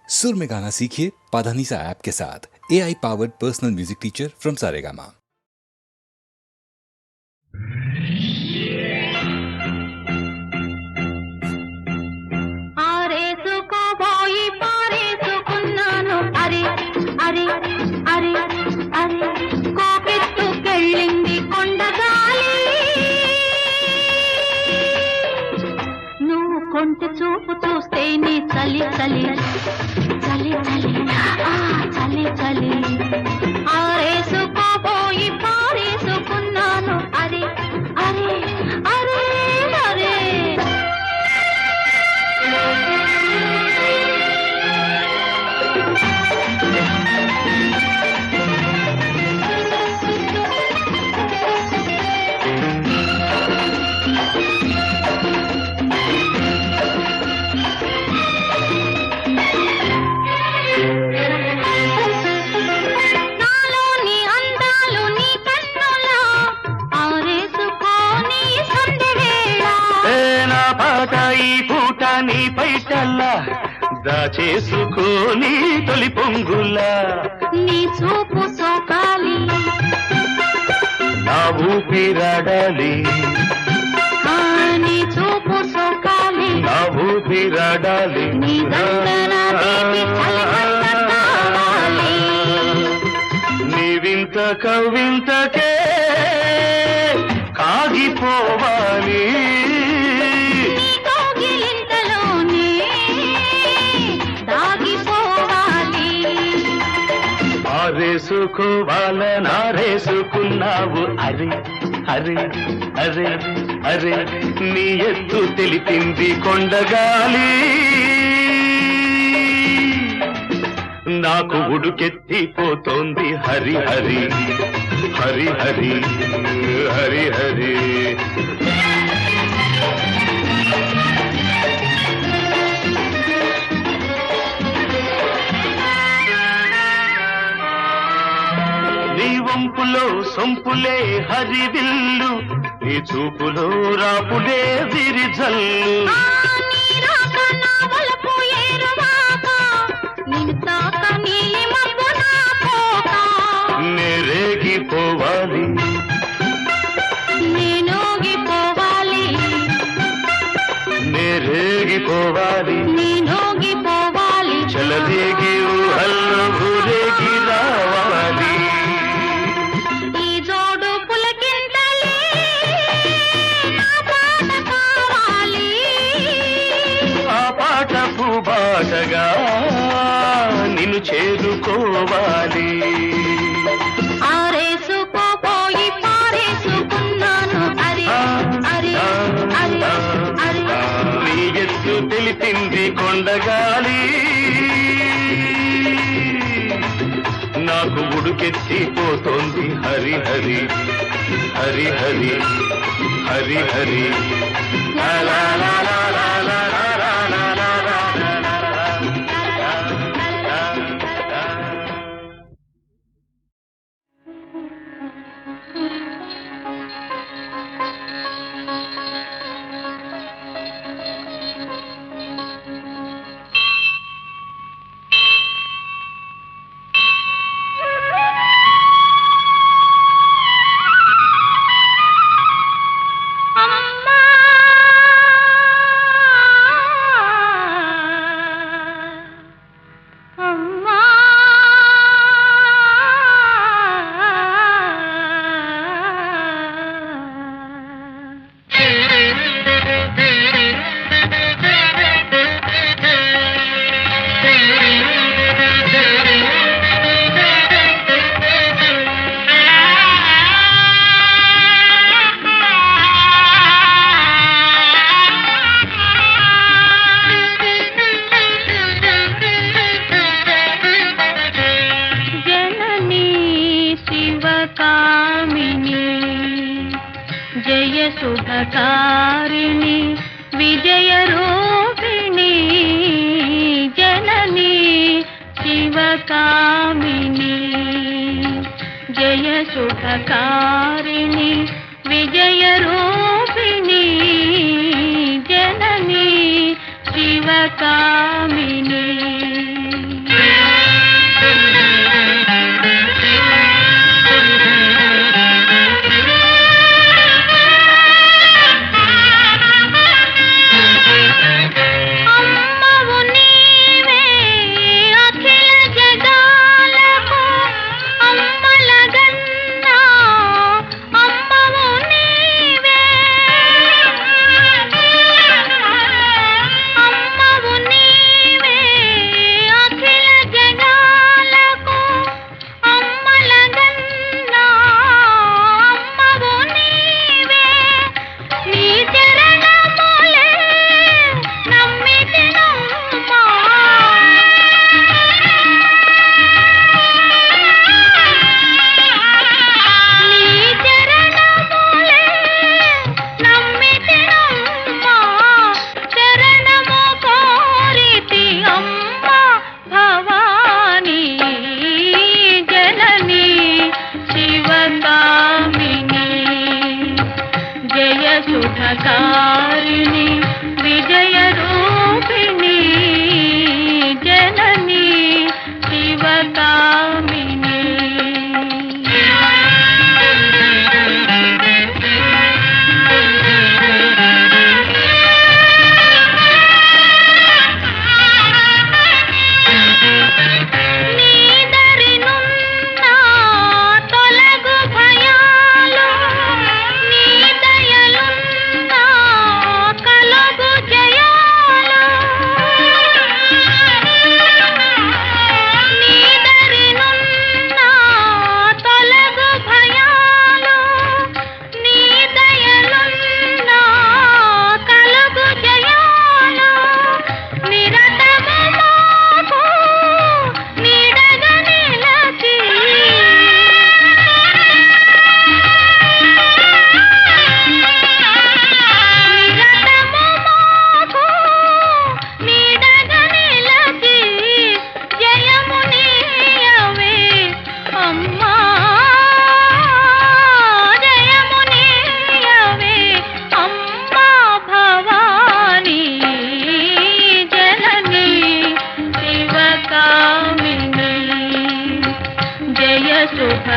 सुर में गाना सीखिए पाधानीसा ऐप के साथ। AI powered personal music teacher from Saregama. కొంటె చూపు చూస్తే నీ చలి చలి చలి చలి ఆ చలి చలి ఆరేసుకోపోయి పారేసుకున్నాను అరే అరే అరే అరే నీ పైటల్లా దాచేసుకోని తొలి పొంగులా నీ చూపు సోకాలి నా ఊపిరాడాలి నీ చూపు సోకాలి నా ఊపిరాడాలి నీ దండన నీ వింత కవింతకే కాగిపోవాలి ఆరేసుకోవాలనారేసుకున్నావు అరే అరే అరే అరే నీ ఎత్తు తెలిపింది కొండగాలి నాకు ఉడుకెత్తిపోతోంది హరి హరి హరి హరి హరి హరి వంపులో సొంపులే హరివిల్లు నీ చూపులో రాపులే విరిజల్లు నేరేగిపోవాలి నేనోగిపోవాలి నేరేగిపోవాలి నేనోగిపోవాలి చలదేగి ఊహల్లో ఊరేగి రావాలి బాటగా నిన్ను చేరుకోవాలి ఆరేసుకోపోయి పారేసుకున్నాను అరే అరే అరే అరే నీ ఎత్తు తెలిపింది కొండగాలి నాకు ఉడుకెత్తిపోతోంది హరి హరి హరి హరి హరి హరి లా లా లా లా లా शुभकारिणी विजय रूपिणी जननी शिवकामिनी जय शुभकारिणी विजय रूपिणी जननी शिवकामिनी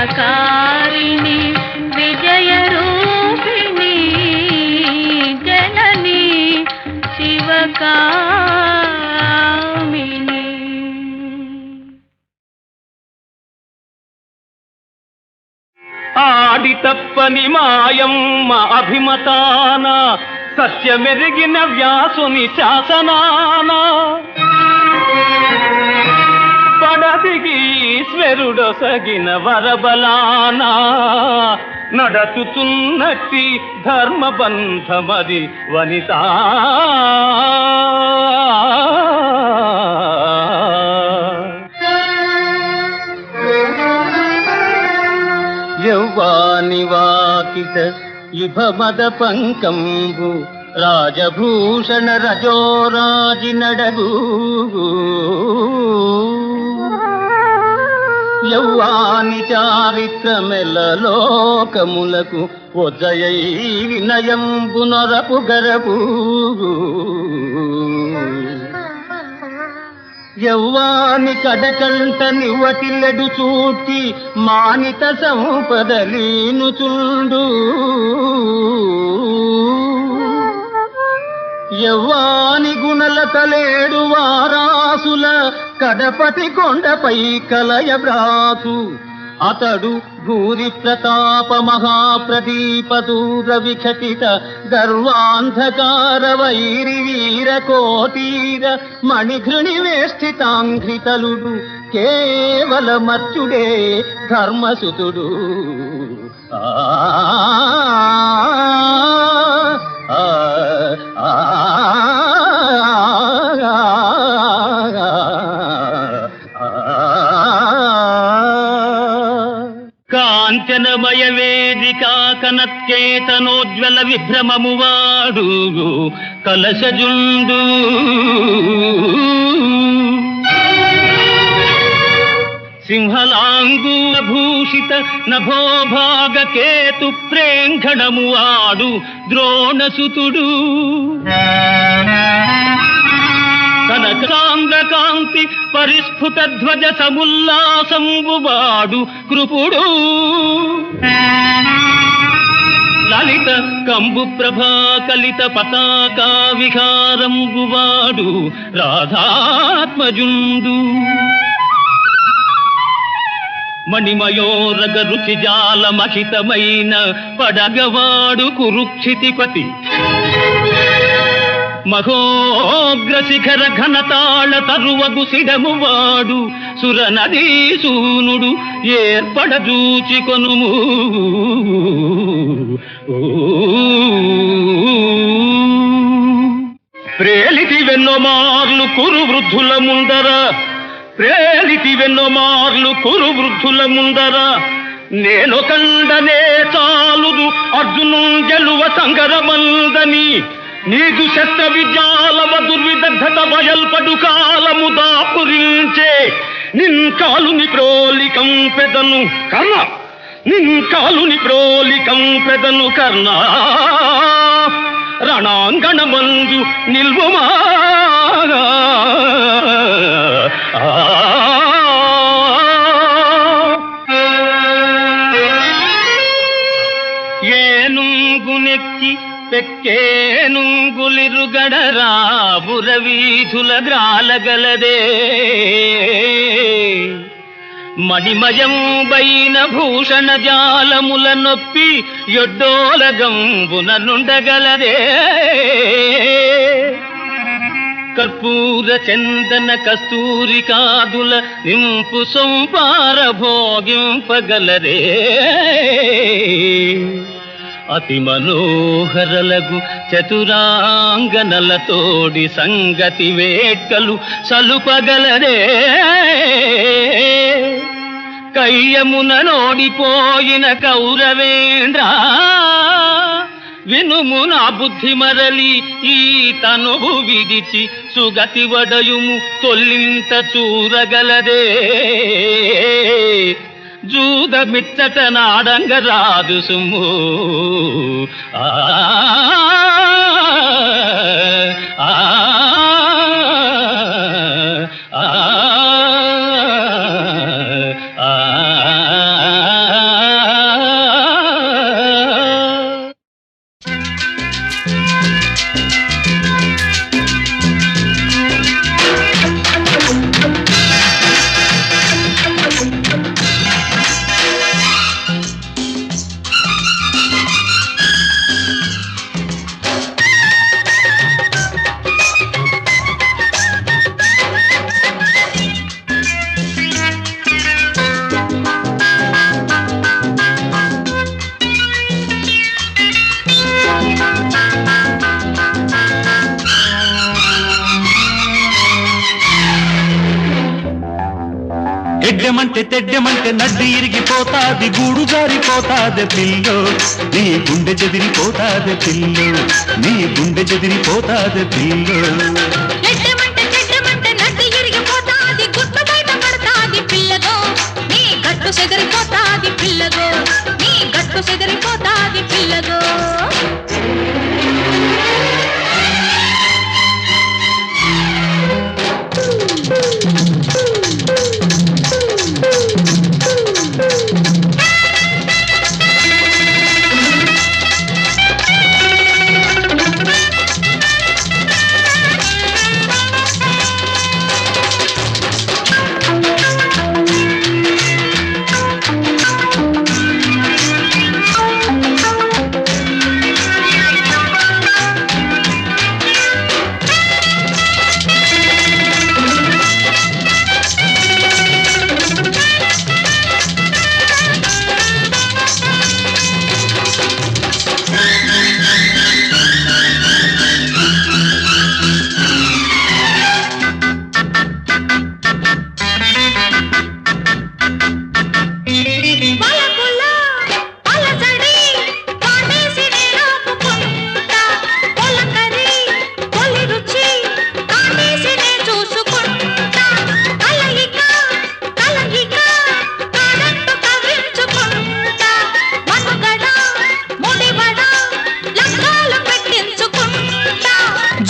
సుఖకారిణి విజయరూపిణి జనని శివకామిని. ఆడి తప్పని మాయమ్మ అభిమతాన సత్యమెరిగిన వ్యాసుని శాసనాన పడదిగి ఈశ్వరుడొసగిన వరబలాన నడచుతున్నట్టి ధర్మబంధమది వనిత. యౌవాని వాకిట ఇభమద పంకంబు రాజభూషణ రజోరాజి నడగు యౌవాని చారిత్రమెల లోకములకు ఒజయై వినయంబు నొరపు గరపు యౌవాని కడకంట నివటిల్లెడు చూటి మానిత సంపదలీనుచుండు యవ్వాని గుణల కలేడు వారాసుల కడపతి కొండపై కలయ బ్రాసు అతడు భూరి ప్రతాప మహాప్రదీప దూర విఖటిత గర్వాంధకార వైరి వీర కోటీర మణిఘృణి వేష్టితాంఘ్రితలుడు కేవల మర్చుడే ధర్మసుతుడు. కాంచనమయ వేదికా కనత్కేతనోజ్వల విభ్రమము వాడు కలశజుండు సింహలాంగూల భూషిత నభోభాగ కేతు ప్రేంఘణము వాడు ద్రోణసుతుడు కనకాంగకాంతి పరిస్ఫుట ధ్వజ సముల్లాసంబువాడు కృపుడు లలిత కంబు ప్రభా కలిత పతాకా విహారంబువాడు రాధాత్మజుండు మణిమయోరగ రుచి జాల మహితమైన పడగవాడు కురుక్షితిపతి మహోగ్ర శిఖర ఘనతాళ తరువగు సిడమువాడు సురనదీసూనుడు ఏర్పడజూచి కొనుము ప్రేలితి వెన్నోమార్లు కురు వృద్ధుల ముందర ప్రేలితి వెన్నోమార్లు కురు వృద్ధుల ముందర నేను కండనే చాలుదు అర్జును గెలువ సంగరమందని నీదు శస్త్ర విద్యాలవ దుర్విదగ్ధత బయల్పడు కాలము దాపురించే నిన్ కాలుని ప్రోలికం పెదను కర్ణ నిన్ కాలుని ప్రోలికం పెదను కర్ణ రణాంగణమందు నిల్వుమా ఏనుగునెక్కి పెక్కేనుగులిరుగడరాబుర వీధుల గ్రాలగలదే మణిమయంబైన భూషణ జాలముల నొప్పి యొడ్డోలగంబున నుండగలదే కర్పూర చందన కస్తూరి కాదుల నింపు సొంపార భోగింపగలరే అతి మనోహరలగు చతురాంగనలతోడి సంగతి వేట్కలు సలుపగలరే కయ్యమున నోడిపోయిన కౌరవేంద్ర వినుము నా బుద్ధి మరలి ఈ తనువు విడిచి సుగతి వడయుము తొల్లింత చూరగలదే జూద మిచ్చట నాడంగ రాదు సుమ్ము ఆ ఎడ్డెమంటే తెడ్డెమంటే నడ్డి ఇరిగిపోతాది గూడు జారిపోతాది పిల్లో నీ గుండె చెదిరిపోతాది పిల్లో నీ గుండె చెదిరిపోతాది పిల్లో ఎడ్డమంటే చెడ్డమంటే నడ్డి ఇరిగిపోతాది గుట్టు బయట పడతాది పిల్లగో నీ గట్టు చెదిరిపోతాది పిల్లగో నీ గట్టు చెదిరిపోతాది పిల్లగో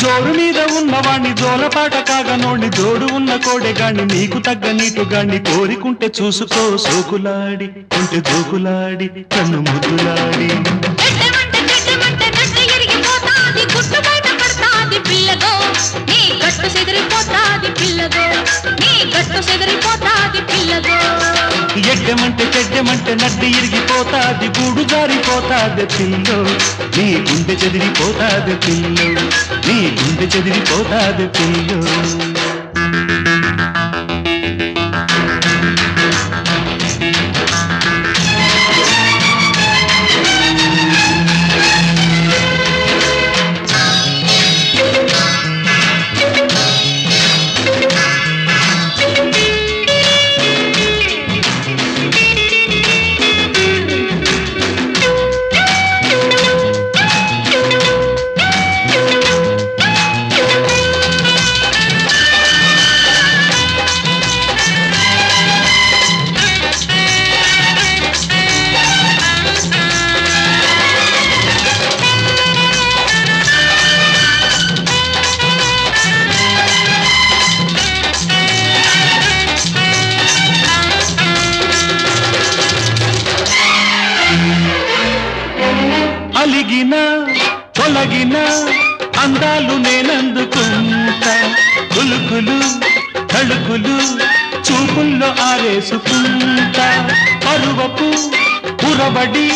జోరు మీద ఉన్నవాణ్ణి జోలపాట కాగనోణ్ణి జోడు ఉన్న కోడెగాణ్ణి నీకు తగ్గ నీటుగాణ్ణి కోరికుంటే చూసుకో సోకులాడి ఉంటే జోకులాడి కన్ను ముద్దులాడి ఎడ్డమంటే చెడ్డమంటే నడ్డి ఇరిగిపోతాది గూడు జారిపోతాది పిల్లో నీ గుండె చెదిరిపోతాది పిల్లో నీ గుండె చెదిరిపోతాది పిల్లో అలిగిన తొలగిన అందాలు నేనందుకుంటా కులుకులు తళుకులు చూపుల్లో ఆరేసుకుంటా పరువపు పురబడి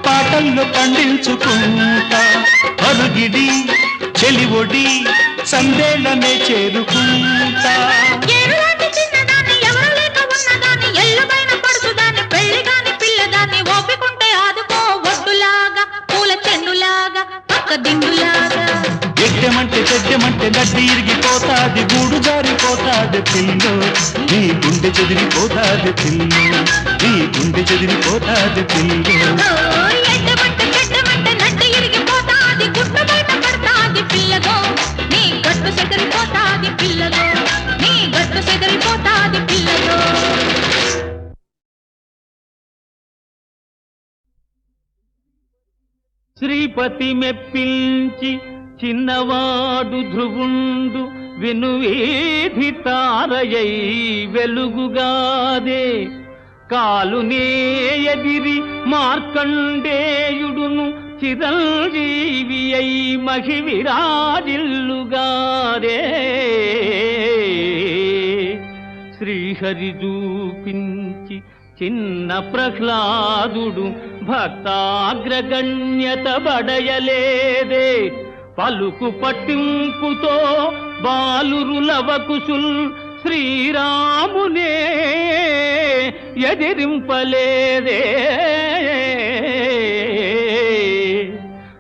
పాటల్లో పండించుకుంటా అరుగిడి చెలివొడి సందేళ్ళనే చేరుకుంటా ఎడ్డమంటే చెడ్డమంటే నడ్డి ఇరిగిపోతాది గూడు జారిపోతాది పిల్లో నీ గుండె చెదిరిపోతాది పిల్లో నీ గుండె చెదిరిపోతాది పిల్లో శ్రీపతి మెప్పించి చిన్నవాడు ధ్రువుండు వినువీధి తారయై వెలుగుగాదే కాలునే ఎదిరి మార్కండేయుడును చిరంజీవి అయి మహివిరాజిల్లుగాదే శ్రీహరి చూపించి చిన్న ప్రహ్లాదుడు భక్తాగ్రగణ్యత బడయలేదే పలుకు పట్టింపుతో బాలురులవకుసుల్ శ్రీరామునే ఎదిరింపలేదే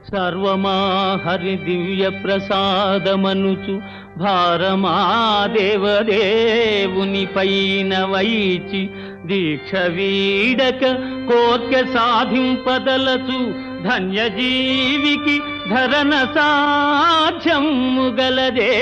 సర్వమా హరి దివ్య ప్రసాదమనుచు భారమా దేవదేవుని పైన వైచి దీక్ష వీడక కోర్కె సాధింపదలచు ధన్యజీవికి ధరణ సాధ్యము గలదే.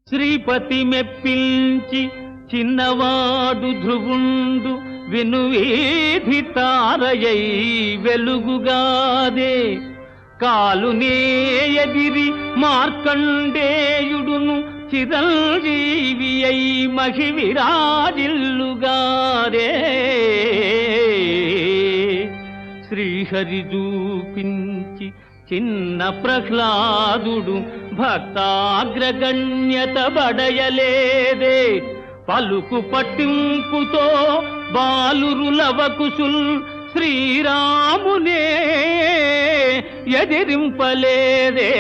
శ్రీపతి మెప్పించి చిన్నవాడు ధ్రువుండు వినువీధి తారయై వెలుగుగాదే. కాలునే ఎదిరి మార్కండేయుడును చిరంజీవి అయి మహి విరాజిల్లుగాదే. శ్రీహరి చూపించి చిన్న ప్రహ్లాదుడు భక్తాగ్రగణ్యత బడయలేదే. పలుకు పట్టింపుతో బాలురులవకుశుల్ శ్రీరామునే ఎదిరింపలేదే.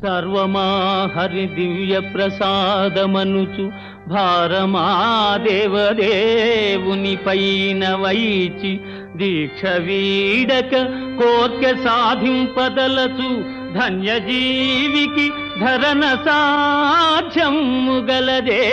సర్వమా హరి దివ్య ప్రసాదమనుచు భారమా దేవదేవుని పైన వైచి దీక్ష వీడక కోర్కె సాధింపదలచు ధన్యజీవికి ధరణ సాధ్యము గలదే.